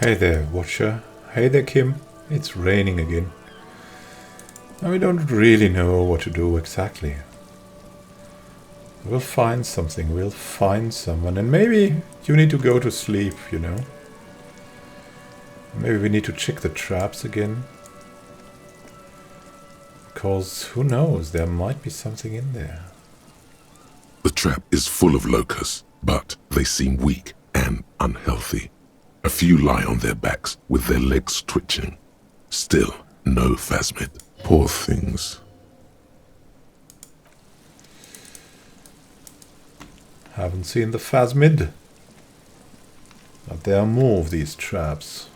Hey there, Watcher. Hey there, Kim. It's raining again. And we don't really know what to do exactly. We'll find something, we'll find someone, and maybe you need to go to sleep, you know. Maybe we need to check the traps again. Because who knows, there might be something in there. The trap is full of locusts, but they seem weak and unhealthy. A few lie on their backs with their legs twitching. Still, no phasmid. Poor things. Haven't seen the phasmid. But there are more of these traps.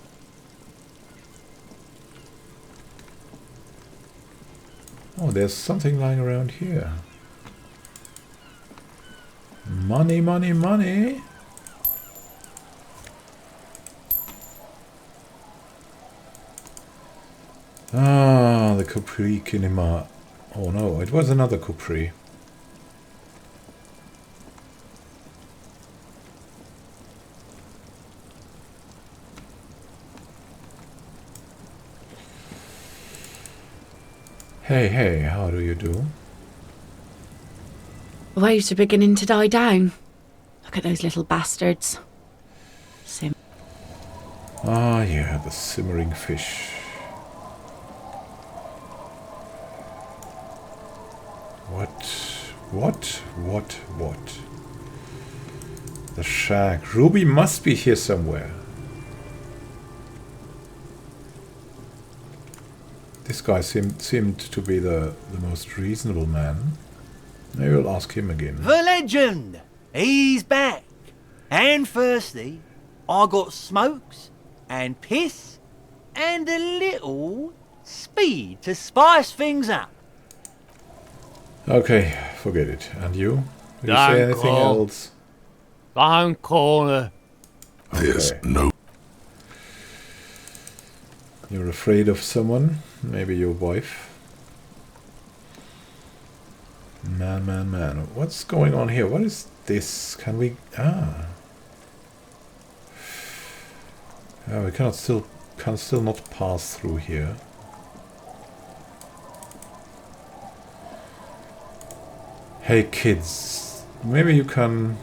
Oh, there's something lying around here. Money, money, money. Ah, the Capri Kinema. Oh no, it was another Capri. Hey, hey, how do you do? The waves are beginning to die down. Look at those little bastards. Ah, yeah, the simmering fish. What? The shack. Ruby must be here somewhere. This guy seemed to be the most reasonable man. Maybe we'll ask him again. The legend! He's back! And thirsty. I got smokes and piss and a little speed to spice things up. Okay, forget it. And you? Did you say anything else? Round corner. There's no... You're afraid of someone? Maybe your wife? Man. What's going on here? What is this? Can we... Ah. Yeah, we can still not pass through here. Hey kids, maybe you can...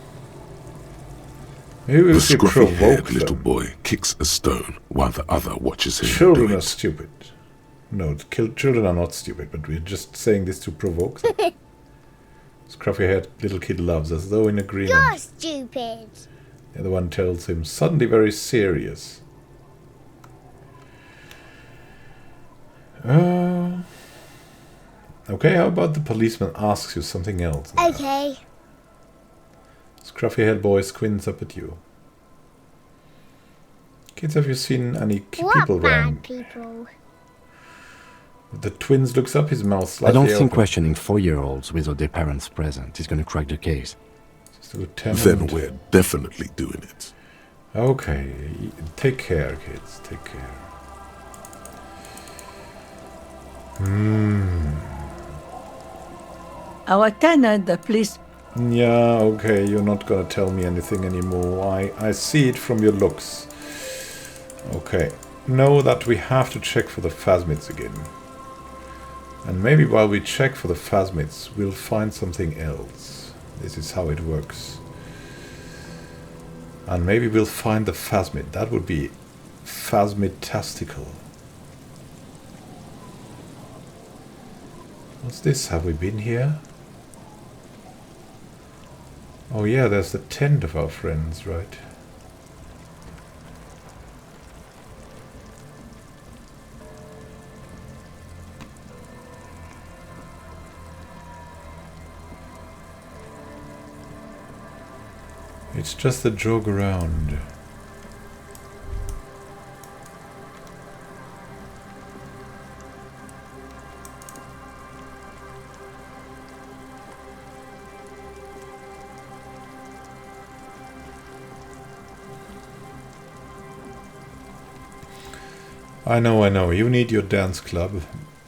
Maybe we should provoke them. Little boy kicks a stone while the other watches him. Children are stupid. No, children are not stupid, but we're just saying this to provoke them. Scruffy-haired little kid loves us, though in agreement. You're stupid. The other one tells him, suddenly very serious. Okay, how about the policeman asks you something else now? Okay. Scruffy-haired boy squints up at you. Kids, have you seen any people around? What bad people? The twins looks up, his mouth slightly I don't think open. questioning 4-year-olds without their parents present is going to crack the case. Then we're definitely doing it. Okay, take care, kids. Take care. Our tenant, the police... Yeah, okay, you're not gonna tell me anything anymore. I see it from your looks. Okay, know that we have to check for the phasmids again. And maybe while we check for the phasmids, we'll find something else. This is how it works. And maybe we'll find the phasmid. That would be phasmid-tastical. What's this? Have we been here? Oh yeah, there's the tent of our friends, right? It's just a jog around. I know. You need your dance club,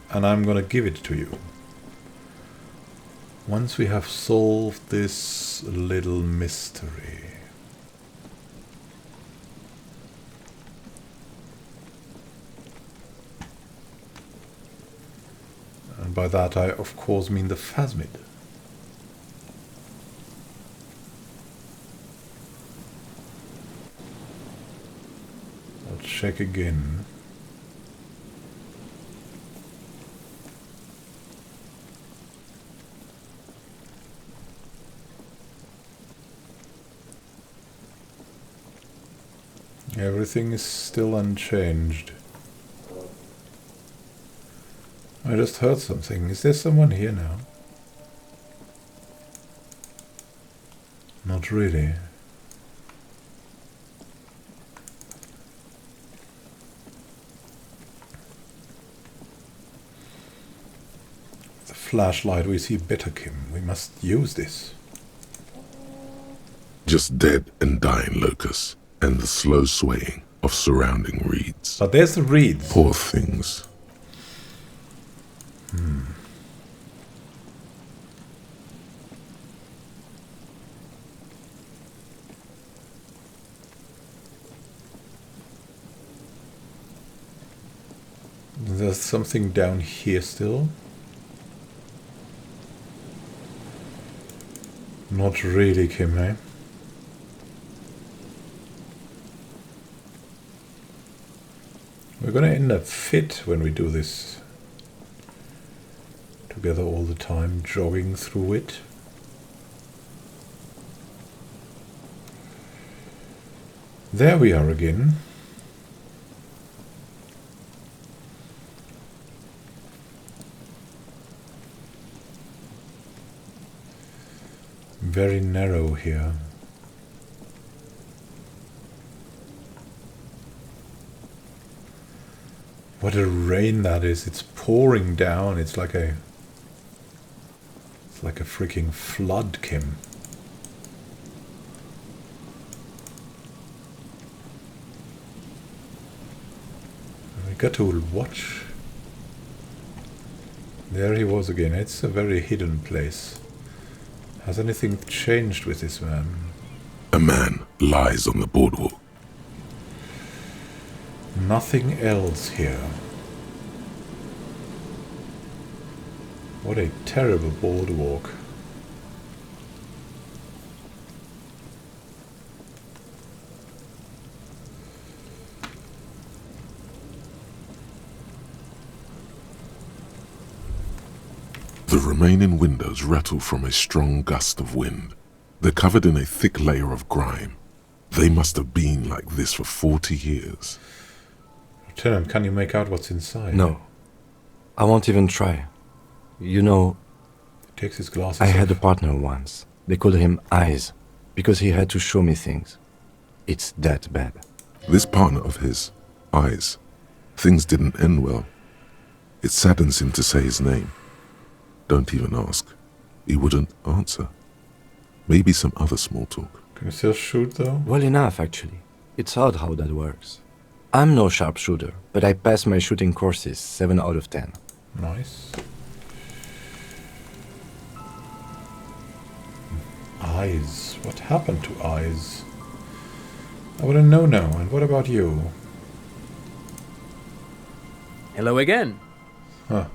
and I'm gonna give it to you. Once we have solved this little mystery. And by that I of course mean the phasmid. I'll check again. Everything is still unchanged. I just heard something. Is there someone here now? Not really. The flashlight, we see better, Kim. We must use this. Just dead and dying locusts, and the slow swaying of surrounding reeds. But there's the reeds. Poor things. There's something down here still. Not really, Kim, eh? We're gonna end up fit when we do this together all the time, jogging through it. There we are again. Very narrow here. What a rain that is. It's pouring down. It's like a freaking flood, Kim. We got to watch. There he was again. It's a very hidden place. Has anything changed with this man? A man lies on the boardwalk. Nothing else here. What a terrible boardwalk. The remaining windows rattle from a strong gust of wind. They're covered in a thick layer of grime. They must have been like this for 40 years. Lieutenant, can you make out what's inside? No. I won't even try. You know, He takes his glasses I had a off. partner once. They called him Eyes, because he had to show me things. It's that bad. This partner of his, Eyes, things didn't end well. It saddens him to say his name. Don't even ask. He wouldn't answer. Maybe some other small talk. Can you still shoot though? Well enough, actually. It's odd how that works. I'm no sharpshooter, but I passed my shooting courses 7 out of 10. Nice. Eyes. What happened to Eyes? I want to know now. And what about you? Hello again. Huh.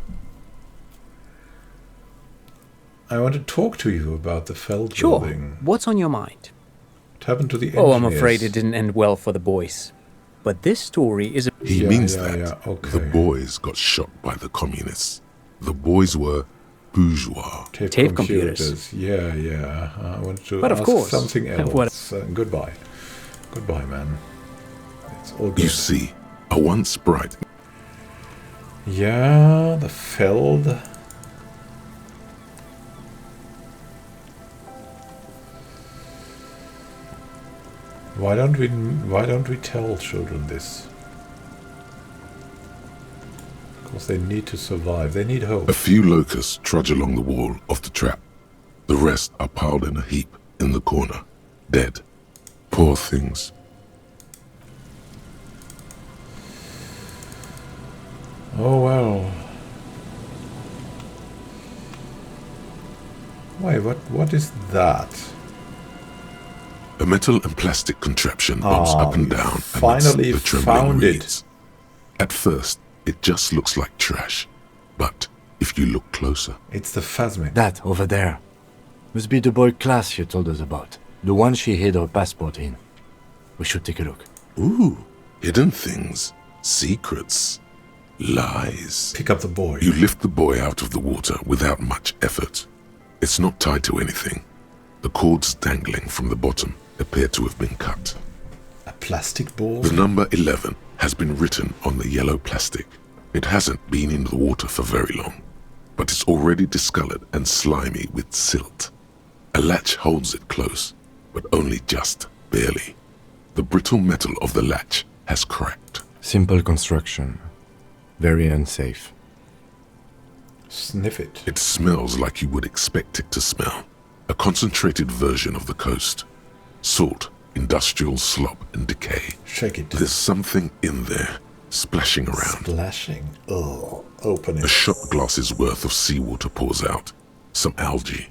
I want to talk to you about the Feld Sure. building. What's on your mind? What happened to the Oh, I'm engineers? afraid it didn't end well for the boys. But this story is a... He Yeah, means yeah, that yeah, okay. the boys got shot by the communists. The boys were bourgeois. Tape computers. Yeah, yeah. I want to But of ask course. something else. What- Goodbye. Goodbye, man. It's all good. You see, a once bright Yeah, the Feld. Why don't we tell children this? Because they need to survive. They need hope. A few locusts trudge along the wall of the trap. The rest are piled in a heap in the corner, dead. Poor things. Oh well. Wait, what is that? A metal and plastic contraption bumps up and you down finally amidst the trembling found it. reeds. At first, it just looks like trash, but if you look closer. It's the phasmid. That over there. Must be the boy Klaas you told us about. The one she hid her passport in. We should take a look. Ooh, hidden things, secrets, lies. Pick up the boy. You lift the boy out of the water without much effort. It's not tied to anything. The cords dangling from the bottom appear to have been cut. A plastic ball? The number 11 has been written on the yellow plastic. It hasn't been in the water for very long, but it's already discolored and slimy with silt. A latch holds it close, but only just barely. The brittle metal of the latch has cracked. Simple construction. Very unsafe. Sniff it. It smells like you would expect it to smell. A concentrated version of the coast. Salt, industrial slop and decay. Shake it. There's something in there, splashing around. Splashing. Oh, open it. A shot glass's worth of seawater pours out. Some algae,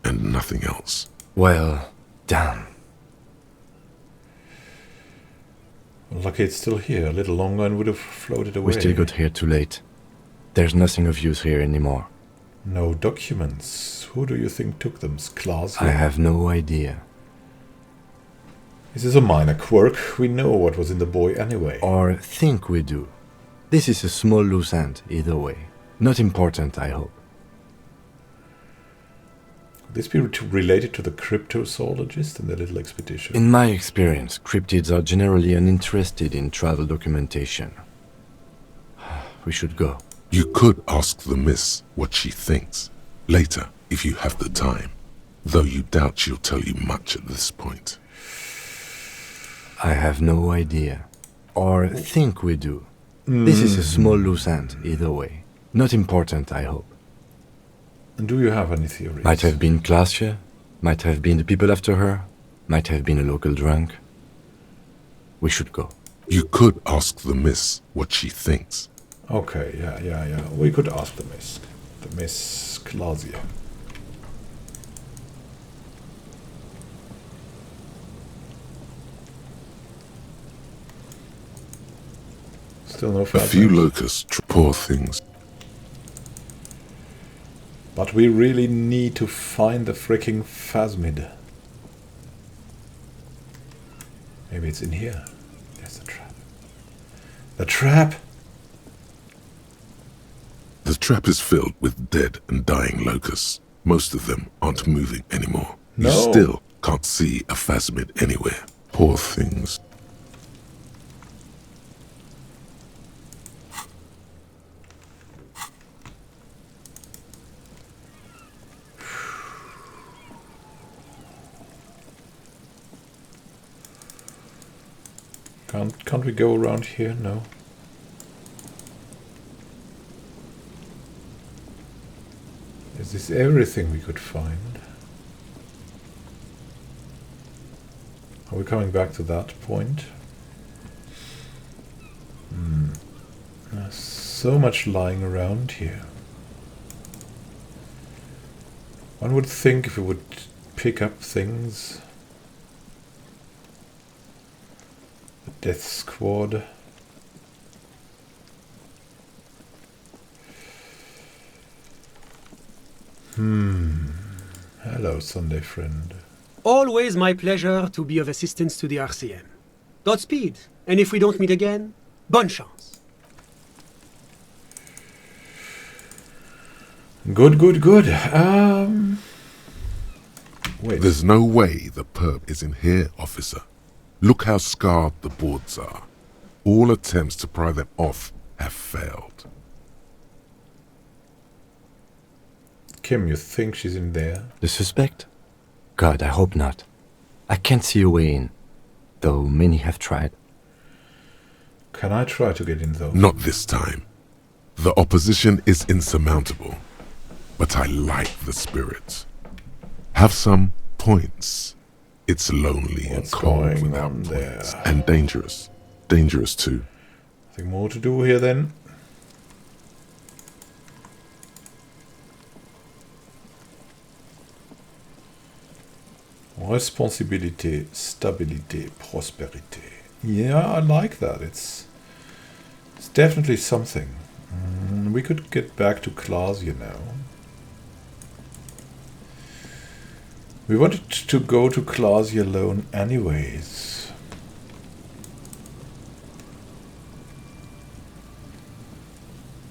and nothing else. Well, damn. Lucky it's still here. A little longer and would have floated away. We still got here too late. There's nothing of use here anymore. No documents. Who do you think took them? Klaas? I have no idea. This is a minor quirk. We know what was in the boy anyway. Or think we do. This is a small loose end, either way. Not important, I hope. Could this be related to the cryptozoologist and the little expedition? In my experience, cryptids are generally uninterested in travel documentation. We should go. You could ask the miss what she thinks. Later, if you have the time. Though you doubt she'll tell you much at this point. I have no idea. Or think we do. This is a small loose end, either way. Not important, I hope. And do you have any theories? Might have been Klaasje, might have been the people after her, might have been a local drunk. We should go. You could ask the miss what she thinks. Okay, yeah. We could ask the Miss Klaasje. Still no A phasmid. few locusts, poor things. But we really need to find the freaking phasmid. Maybe it's in here. There's the trap. The trap! The trap is filled with dead and dying locusts. Most of them aren't moving anymore. No. You still can't see a phasmid anywhere. Poor things. Can't we go around here? No. Is this everything we could find? Are we coming back to that point? There's so much lying around here. One would think if we would pick up things. The death squad. Hello, Sunday friend. Always my pleasure to be of assistance to the RCM. Godspeed, and if we don't meet again, bonne chance. Good. Wait. There's no way the perp is in here, officer. Look how scarred the boards are. All attempts to pry them off have failed. Kim, you think she's in there? The suspect? God, I hope not. I can't see a way in, though many have tried. Can I try to get in though? Not this time. The opposition is insurmountable, but I like the spirit. Have some points. It's lonely What's and cold going without on points. there? And dangerous. Dangerous too. Nothing more to do here then? Responsibility, stability, prosperity. Yeah, I like that. It's definitely something. We could get back to class, you know. We wanted to go to class alone anyways.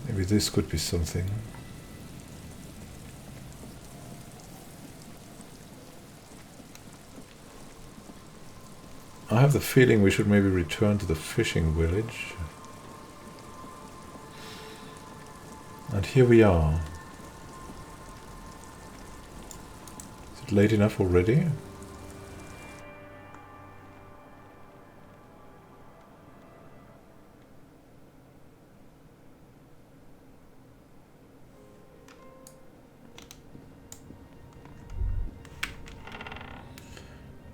Maybe this could be something. I have the feeling we should maybe return to the fishing village. And here we are. Is it late enough already?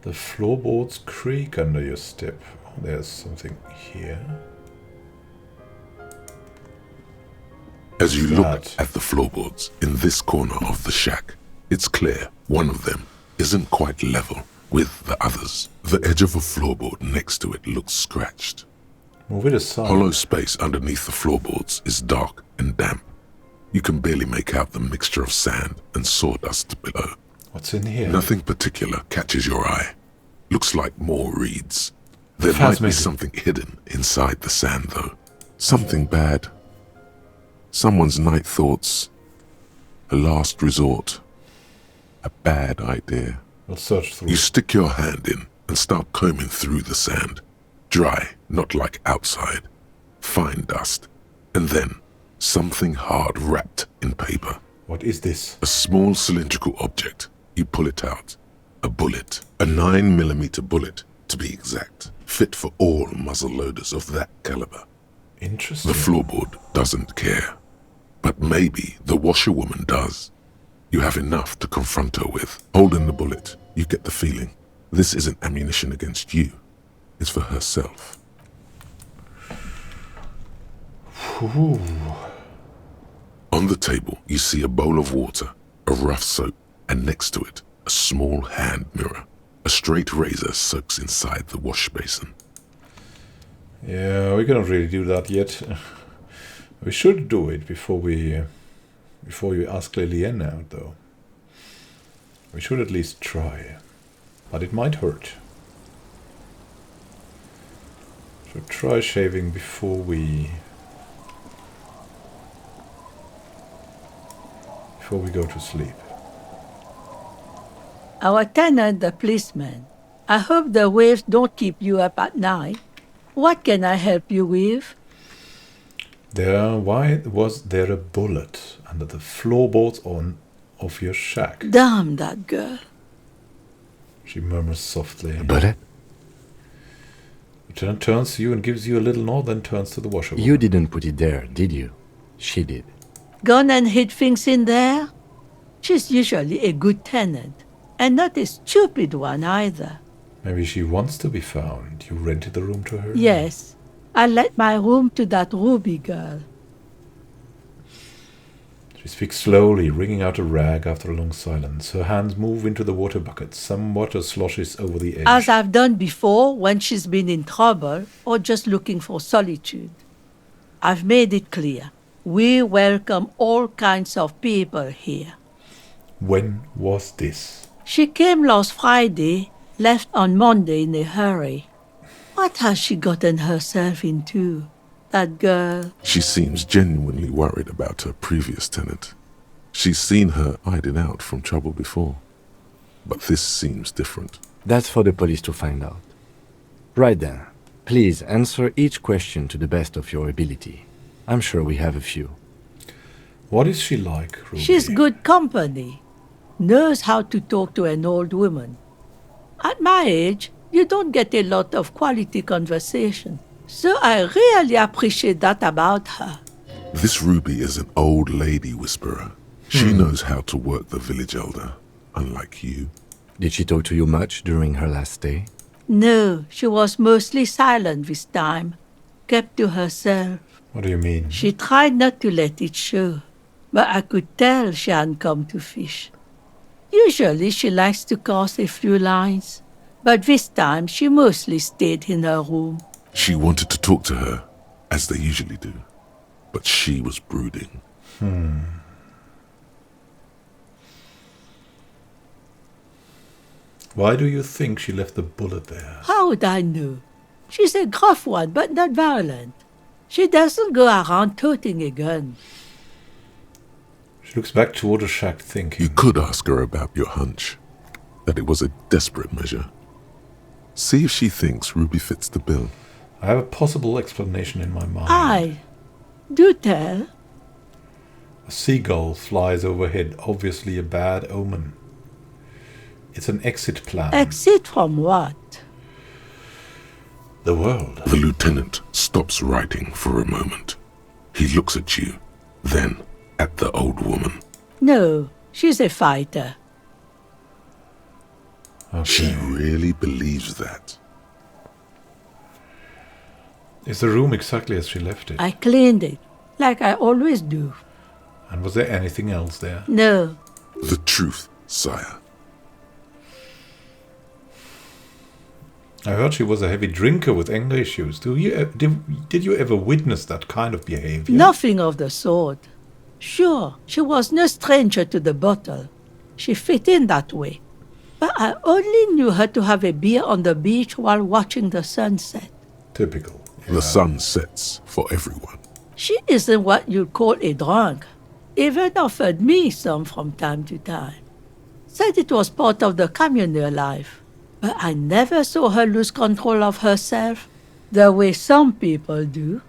The floorboards creak under your step. There's something here. As you look at the floorboards in this corner of the shack, it's clear one of them isn't quite level with the others. The edge of a floorboard next to it looks scratched. Move it aside. Hollow space underneath the floorboards is dark and damp. You can barely make out the mixture of sand and sawdust below. What's in here? Nothing particular catches your eye. Looks like more reeds. There might be something hidden inside the sand, though. Something bad. Someone's night thoughts. A last resort. A bad idea. We'll search through. You stick your hand in and start combing through the sand. Dry, not like outside. Fine dust. And then something hard wrapped in paper. What is this? A small cylindrical object. You pull it out. A bullet. A 9mm bullet, to be exact. Fit for all muzzle loaders of that caliber. Interesting. The floorboard doesn't care. But maybe the washerwoman does. You have enough to confront her with. Holding the bullet, you get the feeling this isn't ammunition against you. It's for herself. Ooh. On the table, you see a bowl of water, a rough soap, and next to it, a small hand mirror. A straight razor soaks inside the wash basin. Yeah, we cannot really do that yet. We should do it before you ask Lillian out, though. We should at least try, but it might hurt. Should try shaving before we go to sleep. Our tenant, the policeman. I hope the waves don't keep you up at night. What can I help you with? Why was there a bullet under the floorboards of your shack? Damn that girl. She murmurs softly. A bullet? Lieutenant turns to you and gives you a little nod, then turns to the washerwoman. You didn't put it there, did you? She did. Gone and hid things in there? She's usually a good tenant, and not a stupid one either. Maybe she wants to be found. You rented the room to her? Yes. I let my room to that Ruby girl. She speaks slowly, wringing out a rag after a long silence. Her hands move into the water bucket. Some water sloshes over the edge. As I've done before when she's been in trouble or just looking for solitude. I've made it clear. We welcome all kinds of people here. When was this? She came last Friday, left on Monday in a hurry. What has she gotten herself into, that girl? She seems genuinely worried about her previous tenant. She's seen her hiding out from trouble before. But this seems different. That's for the police to find out. Right then. Please answer each question to the best of your ability. I'm sure we have a few. What is she like, Ruby? She's good company. Knows how to talk to an old woman. At my age, you don't get a lot of quality conversation. So I really appreciate that about her. This Ruby is an old lady whisperer. She knows how to work the village elder, unlike you. Did she talk to you much during her last stay? No, she was mostly silent this time. Kept to herself. What do you mean? She tried not to let it show. But I could tell she hadn't come to fish. Usually she likes to cast a few lines. But this time she mostly stayed in her room. She wanted to talk to her, as they usually do. but she was brooding. Why do you think she left the bullet there? How would I know? She's a gruff one, but not violent. She doesn't go around toting a gun. She looks back toward the shack You thinking. could ask her about your hunch, that it was a desperate measure. See if she thinks Ruby fits the bill. I have a possible explanation in my mind. Aye. Do tell. A seagull flies overhead, obviously a bad omen. It's an exit plan. Exit from what? The world. The lieutenant stops writing for a moment. He looks at you, then at the old woman. No, she's a fighter. Okay. She really believes that. Is the room exactly as she left it? I cleaned it, like I always do. And was there anything else there? No, The truth, sire. I heard she was a heavy drinker with anger issues. Did you ever witness that kind of behavior? nothing of the sort. Sure, she was no stranger to the bottle. She fit in that way. But I only knew her to have a beer on the beach while watching the sunset. Typical. The sun sets for everyone. She isn't what you'd call a drunk. Even offered me some from time to time. Said it was part of the communal life. But I never saw her lose control of herself, the way some people do.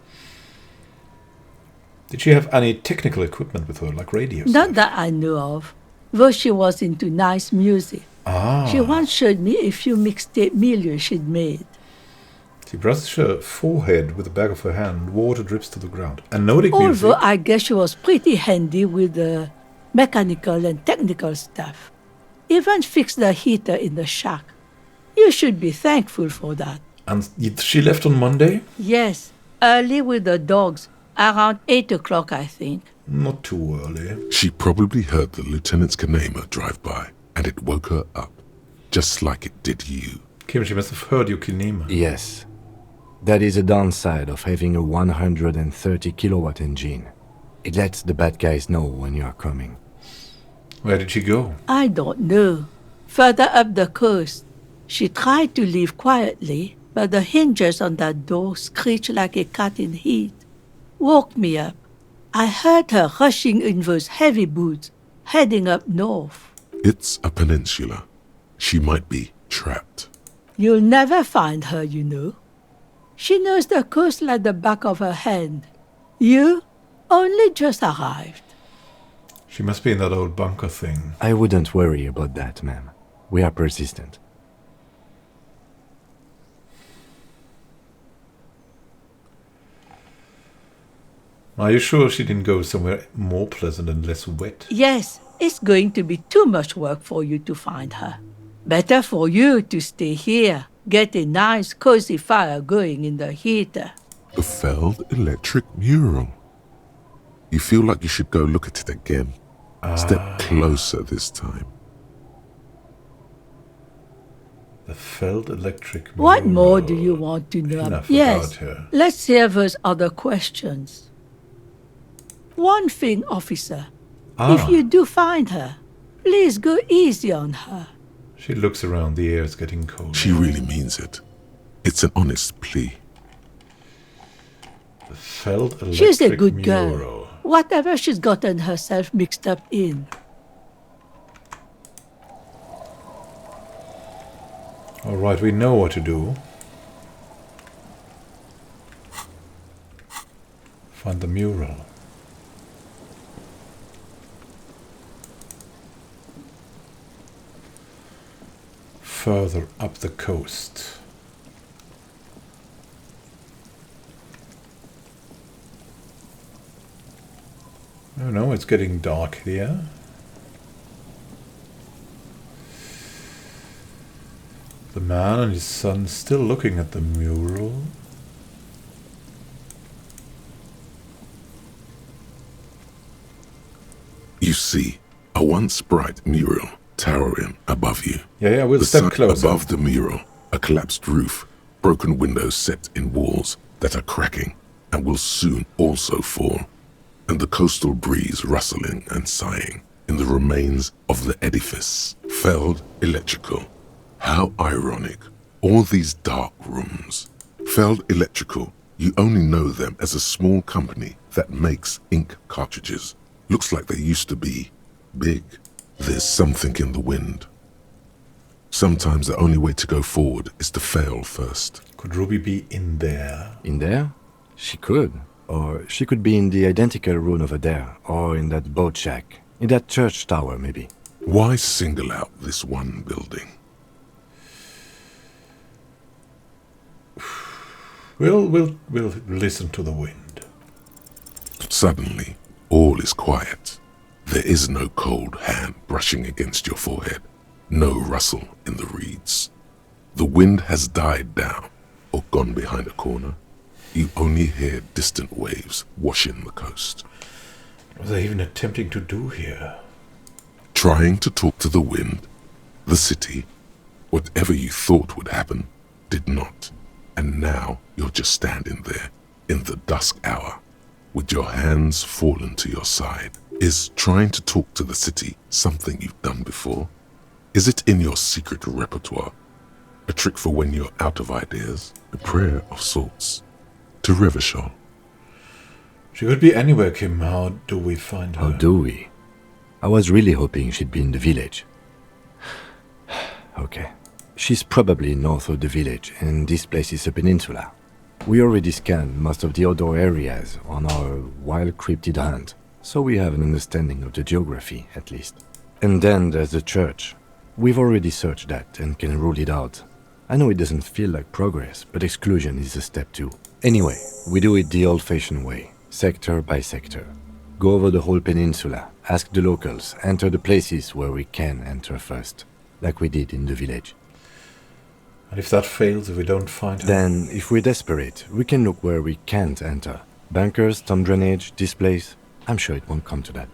Did she have any technical equipment with her, like radio Not stuff? that I knew of, though she was into nice music. Ah. She once showed me a few mixtape milieux she'd made. She brushes her forehead with the back of her hand. Water drips to the ground. And Nordic music. Although I guess she was pretty handy with the mechanical and technical stuff. Even fixed the heater in the shack. You should be thankful for that. And she left on Monday? Yes, early with the dogs, around 8 o'clock, I think. Not too early. She probably heard the lieutenant's Kanema drive by, and it woke her up, just like it did you. Kim, she must have heard you, Kinema. Yes. That is a downside of having a 130 kilowatt engine. It lets the bad guys know when you are coming. Where did she go? I don't know. Further up the coast. She tried to leave quietly, but the hinges on that door screeched like a cat in heat. Woke me up. I heard her rushing in those heavy boots, heading up north. It's a peninsula. She might be trapped. You'll never find her, you know. She knows the coast like the back of her hand. You only just arrived. She must be in that old bunker thing. I wouldn't worry about that, ma'am. We are persistent. Are you sure she didn't go somewhere more pleasant and less wet? Yes, it's going to be too much work for you to find her. Better for you to stay here, get a nice cozy fire going in the heater. The failed electric mural. You feel like you should go look at it again. Step closer this time. The felled electric What mural. more do you want to know? Enough Yes, about her. let's hear those other questions. One thing, officer. If you do find her, please go easy on her. She looks around. The air is getting cold. She really means it. It's an honest plea. The felled electric She's a good mural. girl. Whatever she's gotten herself mixed up in. All right, we know what to do. Find the mural. Further up the coast. Oh no, it's getting dark here. The man and his son still looking at the mural. You see a once bright mural towering above you. Yeah, we'll The step sun closer. above the mural, a collapsed roof, broken windows set in walls that are cracking and will soon also fall. and the coastal breeze rustling and sighing in the remains of the edifice. Felled electrical. How ironic. All these dark rooms. Felled Electrical, you only know them as a small company that makes ink cartridges. Looks like they used to be big. There's something in the wind. Sometimes the only way to go forward is to fail first. Could Ruby be in there? In there? She could. Or she could be in the identical room over there, or in that boat shack. In that church tower, maybe. Why single out this one building? We'll listen to the wind. Suddenly, all is quiet. There is no cold hand brushing against your forehead. No rustle in the reeds. The wind has died down or gone behind a corner. You only hear distant waves washing the coast. What are they even attempting to do here? Trying to talk to the wind, the city, whatever you thought would happen, did not. And now you're just standing there in the dusk hour with your hands fallen to your side. Is trying to talk to the city something you've done before? Is it in your secret repertoire? A trick for when you're out of ideas? A prayer of sorts? To Revachol? She could be anywhere, Kim. How do we find her? How do we? I was really hoping she'd be in the village. Okay. She's probably north of the village, and this place is a peninsula. We already scanned most of the outdoor areas on our wild cryptid hunt, so we have an understanding of the geography, at least. And then there's the church. We've already searched that and can rule it out. I know it doesn't feel like progress, but exclusion is a step too. Anyway, we do it the old-fashioned way, sector by sector. Go over the whole peninsula, ask the locals, enter the places where we can enter first, like we did in the village. And if that fails, if we don't find her? Then, if we're desperate, we can look where we can't enter. Bunkers, storm drainage, displays. I'm sure it won't come to that.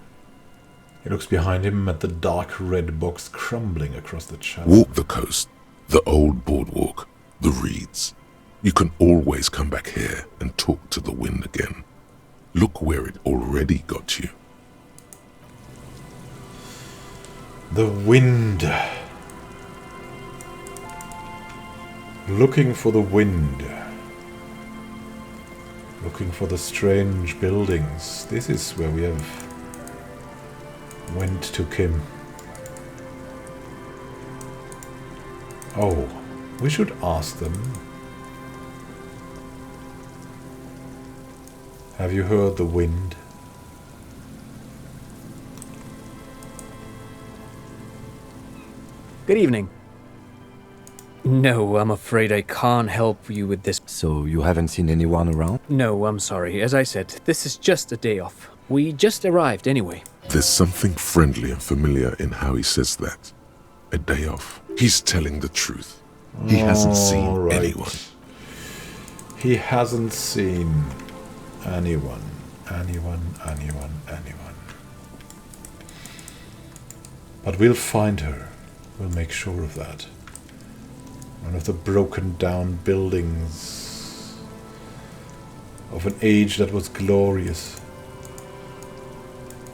He looks behind him at the dark red box crumbling across the channel. Walk the coast, the old boardwalk, the reeds. You can always come back here and talk to the wind again. Look where it already got you. The wind. Looking for the wind. Looking for the strange buildings. This is where we have went to Kim. Oh, we should ask them. Have you heard the wind? Good evening. No, I'm afraid I can't help you with this. So you haven't seen anyone around? No, I'm sorry. As I said, this is just a day off. We just arrived anyway. There's something friendly and familiar in how he says that. A day off. He's telling the truth. He hasn't seen anyone. He hasn't seen anyone. But we'll find her. We'll make sure of that. One of the broken down buildings of an age that was glorious.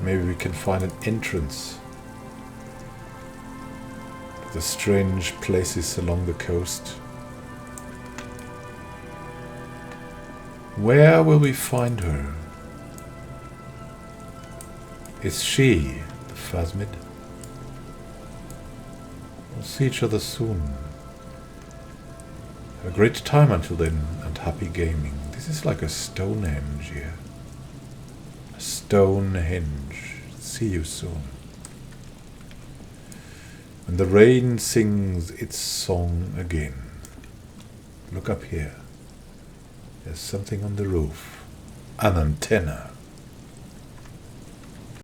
Maybe we can find an entrance to the strange places along the coast. Where will we find her? Is she the Phasmid? We'll see each other soon. Have a great time until then, and happy gaming. This is like a Stonehenge here. A Stonehenge. See you soon. When the rain sings its song again. Look up here. There's something on the roof. An antenna.